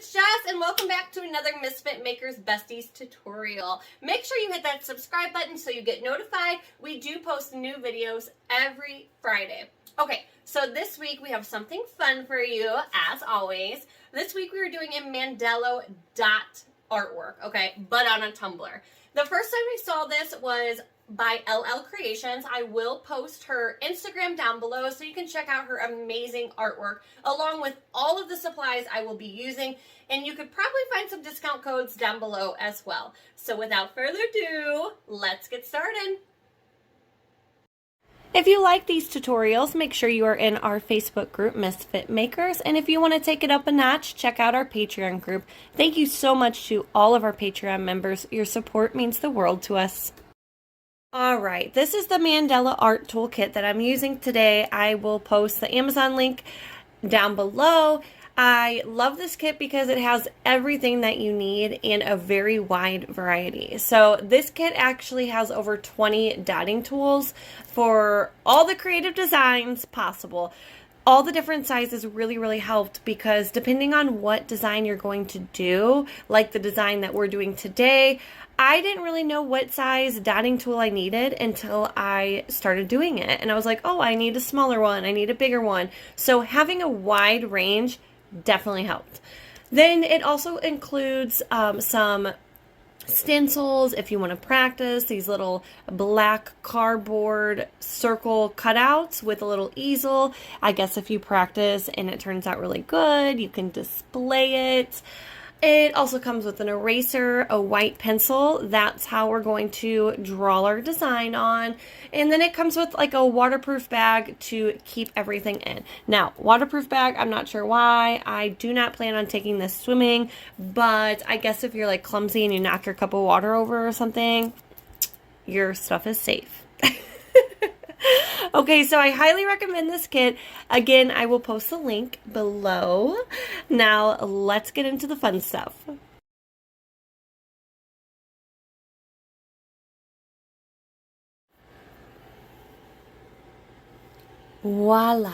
it's Jess, and welcome back to another Misfit Makers Besties tutorial. Make sure you hit that subscribe button so you get notified. We do post new videos every Friday. Okay, so this week we have something fun for you, as always. This week we were doing a Mandala dot artwork, okay, but on a tumbler. The first time I saw this was by LL Creations. I will post her Instagram down below so you can check out her amazing artwork along with all of the supplies I will be using, and you could probably find some discount codes down below as well. So without further ado, let's get started. If you like these tutorials, make sure you are in our Facebook group, Misfit Makers. And if you want to take it up a notch, check out our Patreon group. Thank you so much to all of our Patreon members. Your support means the world to us. Alright, this is the Mandela art toolkit that I'm using today. I will post the Amazon link down below. I love this kit because it has everything that you need in a very wide variety. So this kit actually has over 20 dotting tools for all the creative designs possible. All the different sizes really helped because depending on what design you're going to do, like the design that we're doing today, I didn't really know what size dotting tool I needed until I started doing it. And I was like, oh, I need a smaller one, I need a bigger one. So having a wide range definitely helped. Then it also includes some stencils if you want to practice, these little black cardboard circle cutouts with a little easel. I guess if you practice and it turns out really good, you can display it. It also comes with an eraser, a white pencil. That's how we're going to draw our design on. And then it comes with like a waterproof bag to keep everything in. Now, waterproof bag, I'm not sure why. I do not plan on taking this swimming, but I guess if you're like clumsy and you knock your cup of water over or something, your stuff is safe. Okay, so I highly recommend this kit. Again, I will post the link below. Now, let's get into the fun stuff. Voila.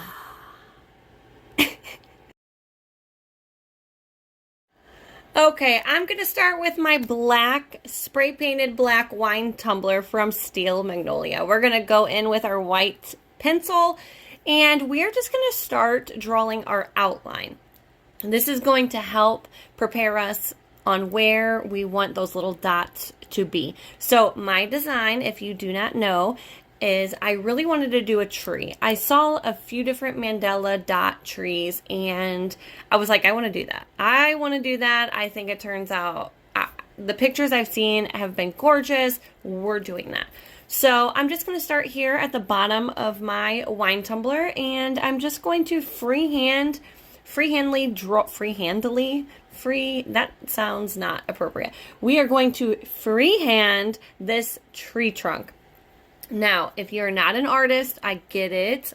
Okay, I'm going to start with my black, spray painted black wine tumbler from Steel Magnolia. We're going to go in with our white pencil and we're just going to start drawing our outline. And this is going to help prepare us on where we want those little dots to be. So my design, if you do not know, is I really wanted to do a tree. I saw a few different Mandela dot trees and I was like, I want to do that. I want to do that. I think it turns out, the pictures I've seen have been gorgeous. We're doing that. So I'm just going to start here at the bottom of my wine tumbler and I'm just going to that sounds not appropriate. We are going to freehand this tree trunk. Now, if you're not an artist, I get it,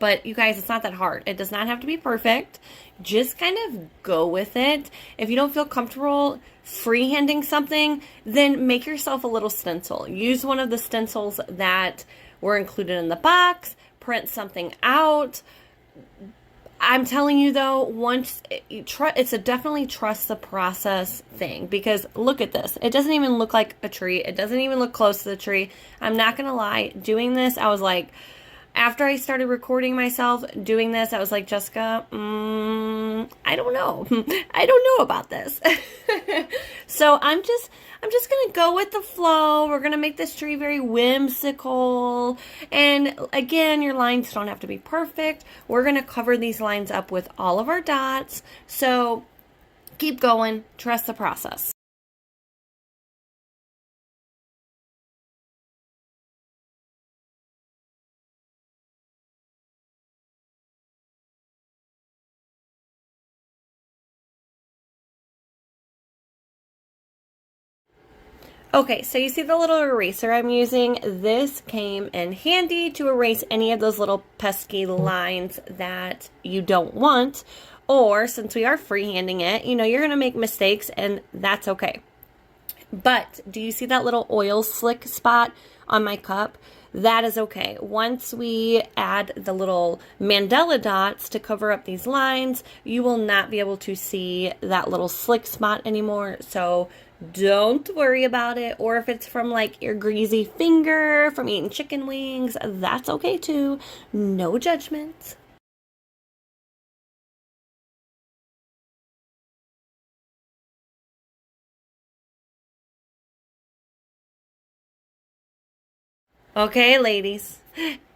but you guys, it's not that hard. It does not have to be perfect. Just kind of go with it. If you don't feel comfortable freehanding something, then make yourself a little stencil. Use one of the stencils that were included in the box, print something out. I'm telling you though, it's a definitely trust the process thing because look at this. It doesn't even look like a tree. It doesn't even look close to the tree. I'm not going to lie. Doing this, I was like, after I started recording myself doing this, I was like, Jessica, I don't know. I don't know about this. So I'm just going to go with the flow. We're going to make this tree very whimsical. And again, your lines don't have to be perfect. We're going to cover these lines up with all of our dots. So keep going. Trust the process. Okay, so you see the little eraser I'm using? This came in handy to erase any of those little pesky lines that you don't want. Or, since we are freehanding it, you know, you're going to make mistakes and that's okay. But, do you see that little oil slick spot on my cup? that is okay. Once we add the little Mandela dots to cover up these lines, you will not be able to see that little slick spot anymore. So don't worry about it. Or if it's from like your greasy finger from eating chicken wings, that's okay too. No judgment. Okay, ladies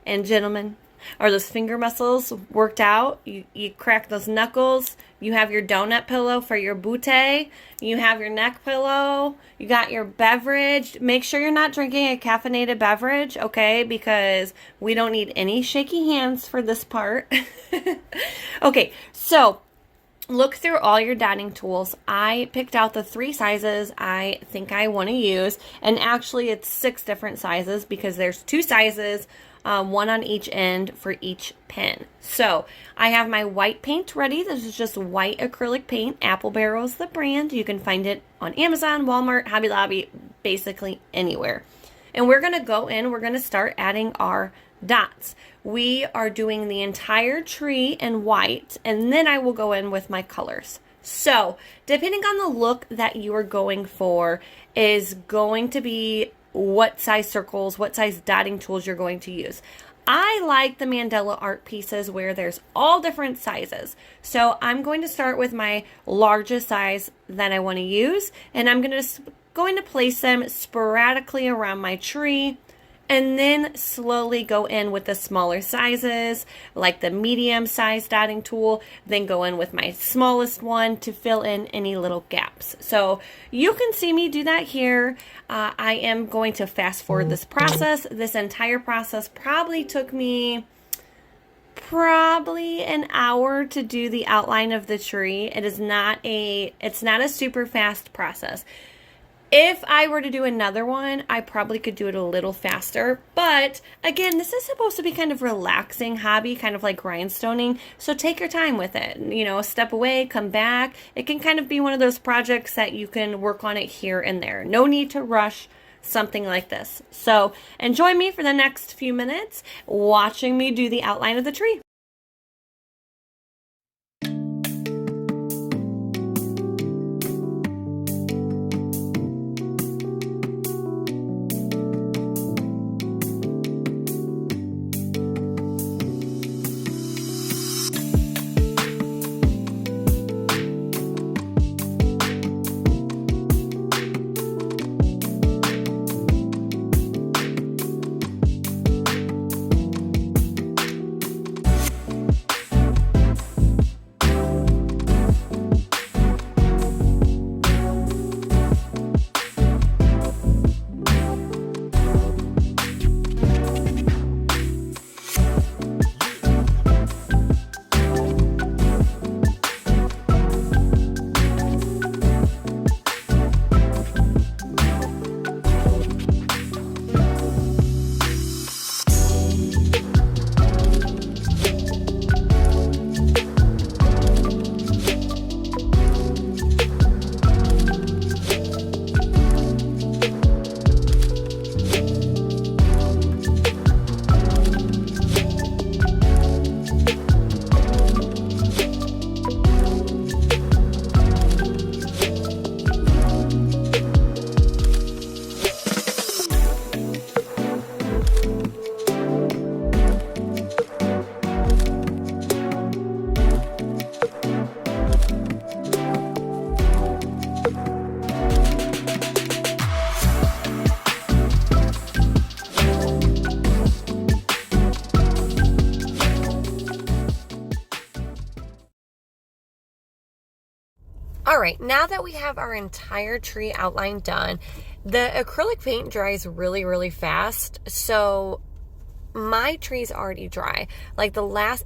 and gentlemen, are those finger muscles worked out? You crack those knuckles. You have your donut pillow for your bootay. You have your neck pillow. You got your beverage. Make sure you're not drinking a caffeinated beverage, okay? Because we don't need any shaky hands for this part. Okay, so look through all your dotting tools. I picked out the 3 sizes I think I want to use, and actually it's 6 different sizes because there's 2 sizes, one on each end for each pen. So I have my white paint ready. This is just white acrylic paint. Apple Barrel is the brand. You can find it on Amazon, Walmart, Hobby Lobby, basically anywhere. And we're going to go in, we're going to start adding our dots. We are doing the entire tree in white, and then I will go in with my colors. So depending on the look that you are going for is going to be what size circles, what size dotting tools you're going to use. I like the Mandella art pieces where there's all different sizes. So I'm going to start with my largest size that I want to use, and I'm going to place them sporadically around my tree, and then slowly go in with the smaller sizes, like the medium size dotting tool, then go in with my smallest one to fill in any little gaps. So you can see me do that here. I am going to fast forward this process. This entire process probably took me an hour to do the outline of the tree. It's not a super fast process. If I were to do another one, I probably could do it a little faster. But again, this is supposed to be kind of relaxing hobby, kind of like rhinestoning. So take your time with it. You know, step away, come back. It can kind of be one of those projects that you can work on it here and there. No need to rush something like this. So enjoy me for the next few minutes watching me do the outline of the tree. All right, now that we have our entire tree outline done, the acrylic paint dries really, really fast. So my tree's already dry. Like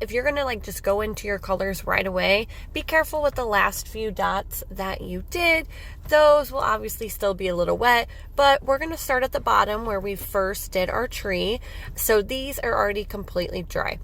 if you're gonna like just go into your colors right away, be careful with the last few dots that you did. Those will obviously still be a little wet, but we're gonna start at the bottom where we first did our tree. So these are already completely dry.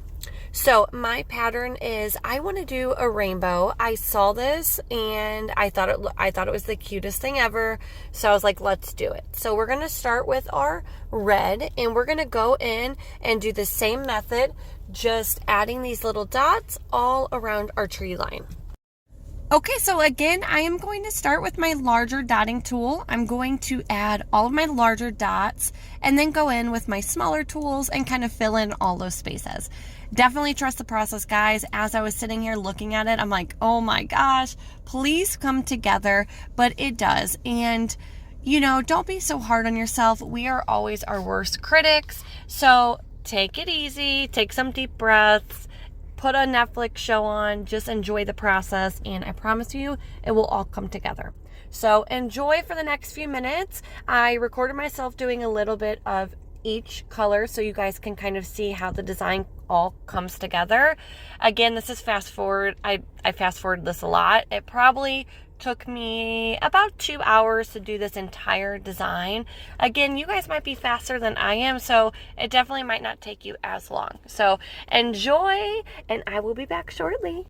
So my pattern is I want to do a rainbow. I saw this and I thought it was the cutest thing ever. So I was like, let's do it. So we're going to start with our red and we're going to go in and do the same method, just adding these little dots all around our tree line. Okay, so again, I am going to start with my larger dotting tool. I'm going to add all of my larger dots and then go in with my smaller tools and kind of fill in all those spaces. Definitely trust the process, guys. As I was sitting here looking at it, I'm like, oh my gosh, please come together, but it does. And you know, don't be so hard on yourself. We are always our worst critics. So take it easy, take some deep breaths, put a Netflix show on, just enjoy the process, and I promise you it will all come together. So enjoy for the next few minutes. I recorded myself doing a little bit of each color so you guys can kind of see how the design all comes together. Again, this is fast forward. I fast forwarded this a lot. It probably took me about 2 hours to do this entire design. Again, you guys might be faster than I am, so it definitely might not take you as long. So enjoy, and I will be back shortly.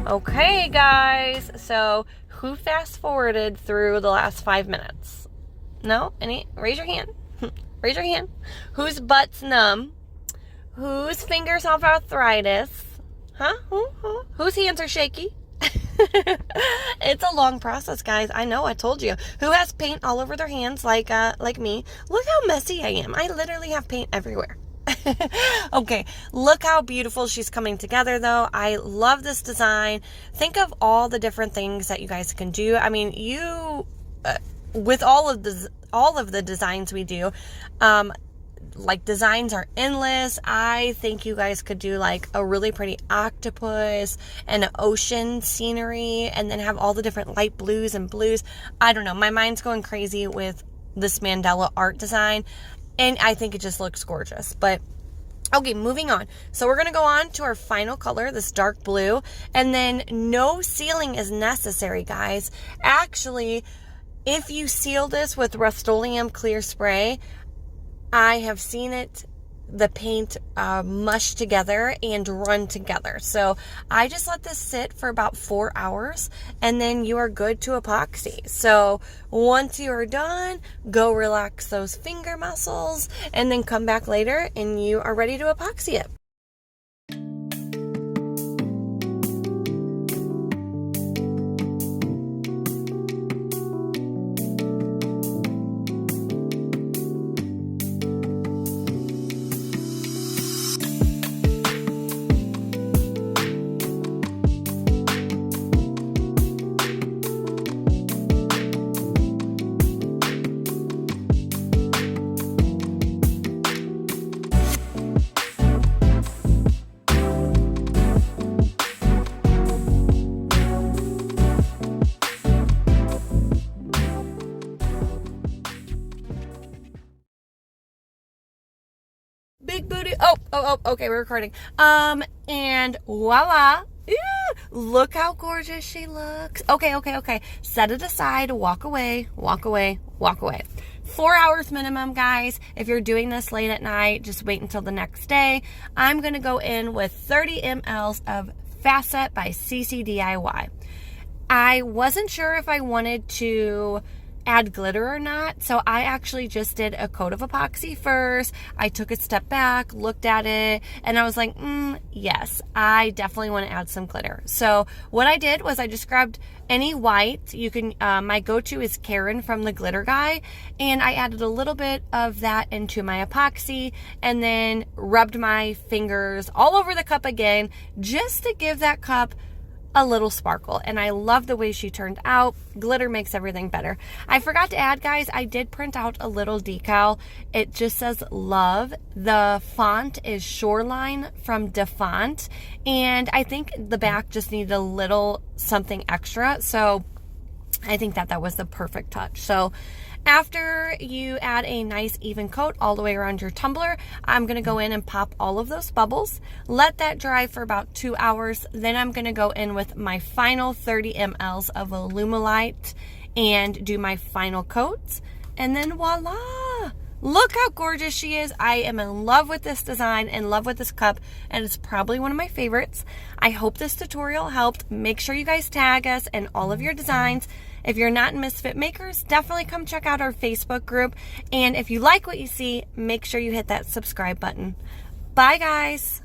Okay, guys, so who fast forwarded through the last 5 minutes? No? Any? Raise your hand. Raise your hand. Whose butt's numb? Whose fingers have arthritis? Huh? Whose hands are shaky? It's a long process, guys. I know, I told you. Who has paint all over their hands like me? Look how messy I am. I literally have paint everywhere. Okay, look how beautiful she's coming together, though. I love this design. Think of all the different things that you guys can do. I mean, with all of the designs we do, like, designs are endless. I think you guys could do like a really pretty octopus and an ocean scenery, and then have all the different light blues and blues. I don't know, my mind's going crazy with this Mandela art design, and I think it just looks gorgeous. But okay, moving on. So we're going to go on to our final color, this dark blue, and then no sealing is necessary, guys. Actually, if you seal this with Rust-Oleum clear spray, I have seen it, the paint mush together and run together. So I just let this sit for about 4 hours, and then you are good to epoxy. So once you are done, go relax those finger muscles, and then come back later and you are ready to epoxy it. Big booty. Oh, okay, we're recording. And voila. Ew, look how gorgeous she looks. Okay. Set it aside, walk away. 4 hours minimum, guys. If you're doing this late at night, just wait until the next day. I'm going to go in with 30 mLs of Fast Set by CCDIY. I wasn't sure if I wanted to add glitter or not, so I actually just did a coat of epoxy first. I took a step back, looked at it, and I was like, yes, I definitely want to add some glitter. So what I did was I just grabbed any white. You can, my go-to is Karen from the Glitter Guy, and I added a little bit of that into my epoxy, and then rubbed my fingers all over the cup again, just to give that cup a little sparkle. And I love the way she turned out. Glitter makes everything better. I forgot to add, guys, I did print out a little decal. It just says love. The font is Shoreline from DeFont, and I think the back just needed a little something extra, so I think that was the perfect touch. So after you add a nice even coat all the way around your tumbler, I'm going to go in and pop all of those bubbles, let that dry for about 2 hours. Then I'm going to go in with my final 30 mLs of Alumilite and do my final coats, and then voila. Look how gorgeous she is. I am in love with this design, in love with this cup, and it's probably one of my favorites. I hope this tutorial helped. Make sure you guys tag us in all of your designs. If you're not in Misfit Makers, definitely come check out our Facebook group. And if you like what you see, make sure you hit that subscribe button. Bye, guys.